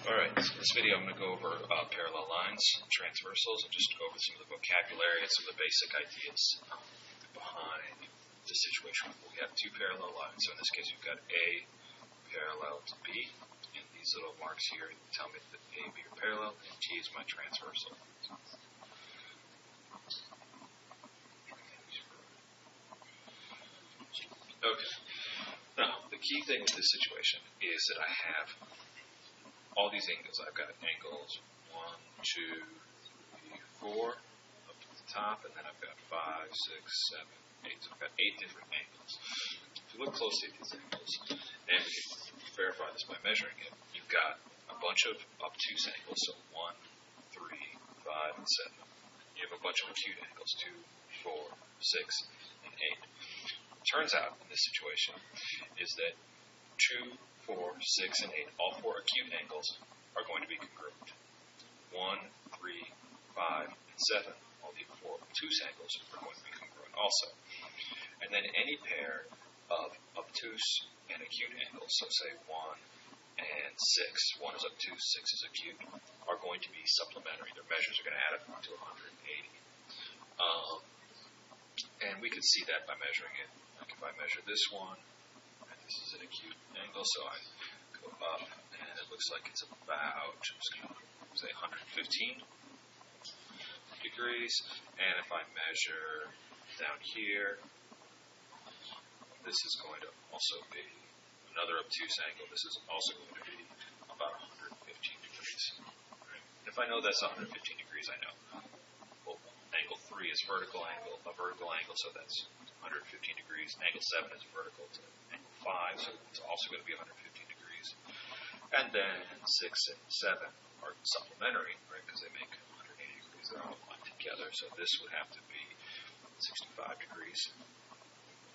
Alright, so in this video I'm going to go over parallel lines, transversals, and just go over some of the vocabulary and some of the basic ideas behind the situation. We have two parallel lines, so in this case you've got A parallel to B, and these little marks here tell me that A and B are parallel, and T is my transversal. Okay, now the key thing with this situation is that I have all these angles. I've got angles 1, 2, 3, 4 up to the top, and then I've got 5, 6, 7, 8. So I've got 8 different angles. If you look closely at these angles, and we can verify this by measuring it, you've got a bunch of obtuse angles, so 1, 3, 5, and 7. You have a bunch of acute angles, 2, 4, 6, and 8. It turns out in this situation is that 2, 4, 6, and 8, all 4 acute angles are going to be congruent. 1, 3, 5, and 7, all the 4 obtuse angles are going to be congruent also. And then any pair of obtuse and acute angles, so say 1 and 6, 1 is obtuse, 6 is acute, are going to be supplementary. Their measures are going to add up to 180. And we can see that by measuring it. Like if I measure this one, this is an acute angle, so I go up, and it looks like it's about, I'm just going to say 115 degrees. And if I measure down here, this is going to also be another obtuse angle. This is also going to be about 115 degrees. Right? If I know that's 115 degrees, I know. Well, angle 3 is a vertical angle, so that's 115 degrees. Angle 7 is vertical to angle 5, so it's also going to be 115 degrees. And then 6 and 7 are supplementary, right, because they make 180 degrees. They're all aligned together, so this would have to be 65 degrees.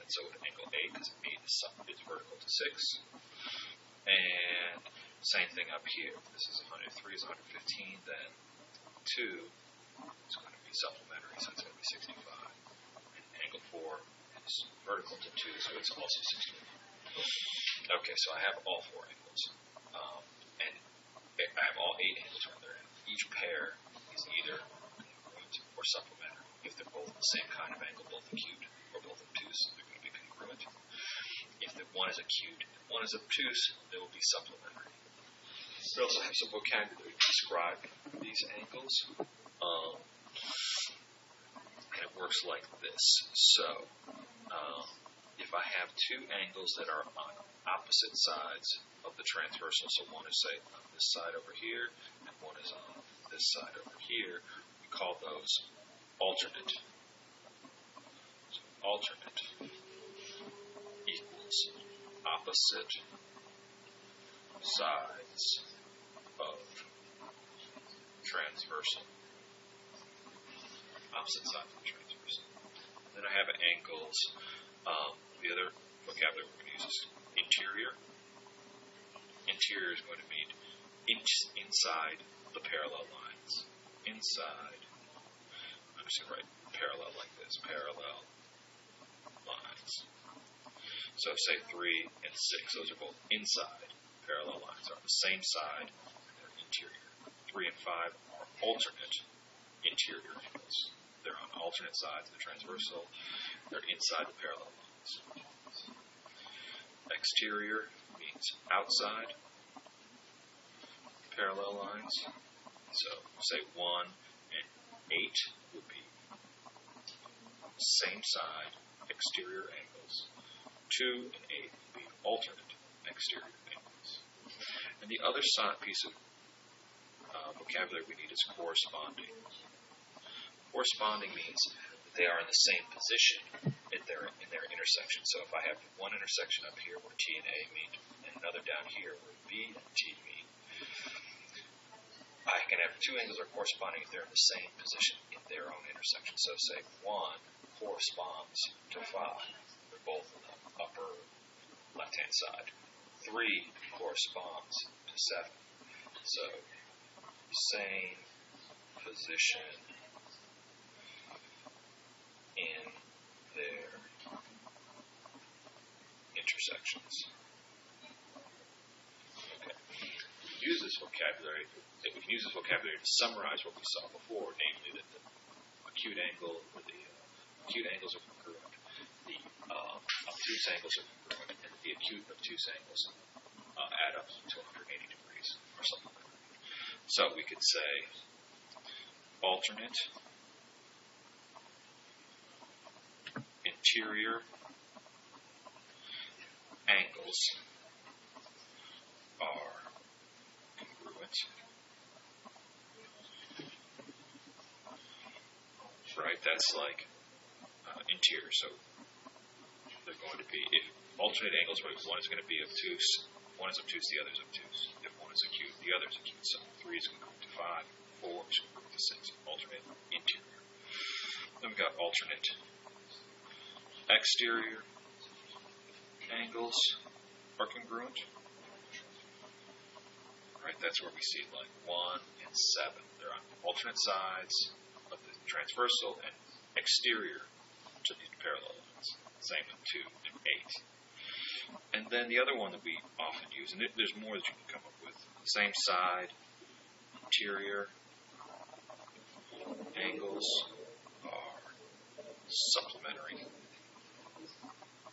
And so would angle 8, because 8 is vertical to 6. And same thing up here. This is 103 is 115, then 2 is going to be supplementary, so it's going to be 65. And angle 4 is vertical to 2, so it's also 65. Okay, so I have all 4 angles. And I have all 8 angles rather. Each pair is either congruent or supplementary. If they're both the same kind of angle, both acute or both obtuse, they're going to be congruent. If the one is acute and one is obtuse, they will be supplementary. We also have some vocabulary to describe these angles. And it works like this. So, if I have 2 angles that are on opposite sides of the transversal, so one is, say, on this side over here, and one is on this side over here, we call those alternate. So alternate equals opposite sides of transversal. Opposite sides of the transversal. Then I have angles. The other vocabulary we're going to use is interior. Interior is going to mean inside the parallel lines. Inside. I'm just going to write parallel like this. Parallel lines. So say 3 and 6. Those are both inside parallel lines. They're on the same side. They're interior. 3 and 5 are alternate interior angles. They're on alternate sides of the transversal. They're inside the parallel lines. Exterior means outside parallel lines. So say 1 and 8 would be same side exterior angles. 2 and 8 would be alternate exterior angles. And the other piece of vocabulary we need is corresponding. Corresponding means that they are in the same position in their intersection. So if I have one intersection up here where T and A meet, and another down here where B and T meet, I can have 2 angles that are corresponding if they're in the same position in their own intersection. So say 1 corresponds to 5. They're both on the upper left-hand side. 3 corresponds to 7. So same position in their intersections. Okay. use this vocabulary, to summarize what we saw before, namely that the acute angle, or the acute angles are congruent, the obtuse angles are congruent, and the acute and obtuse angles add up to 180 degrees, or something like that. So we could say alternate interior angles are congruent, right? That's like interior. So they're going to be, if alternate angles, one is going to be obtuse, one is obtuse, the other is obtuse. If one is acute, the other is acute. So 3 is congruent to 5, 4 is congruent to 6. Alternate interior. Then we've got alternate exterior angles are congruent. Right, that's where we see like 1 and 7. They're on alternate sides of the transversal and exterior to these parallel lines. Same with 2 and 8. And then the other one that we often use, and there's more that you can come up with, same side, interior angles are supplementary.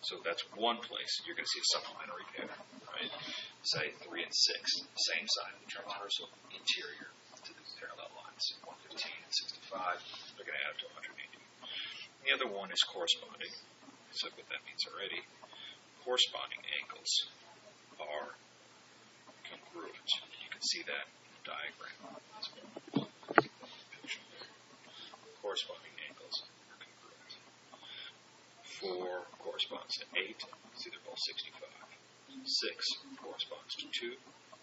So that's one place you're going to see a supplementary pair, right? Say 3 and 6, same side of the transversal, interior to the parallel lines, 115 and 65. They're going to add up to 180. The other one is corresponding. I said what that means already. Corresponding angles are congruent. You can see that in the diagram. Corresponding angles are congruent. 4 corresponds to 8, see they're both 65. 6 corresponds to 2,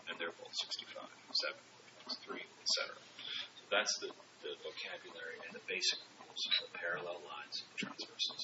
and they're both 65. 7 corresponds to 3, etc. So that's the vocabulary and the basic rules for parallel lines and transversals.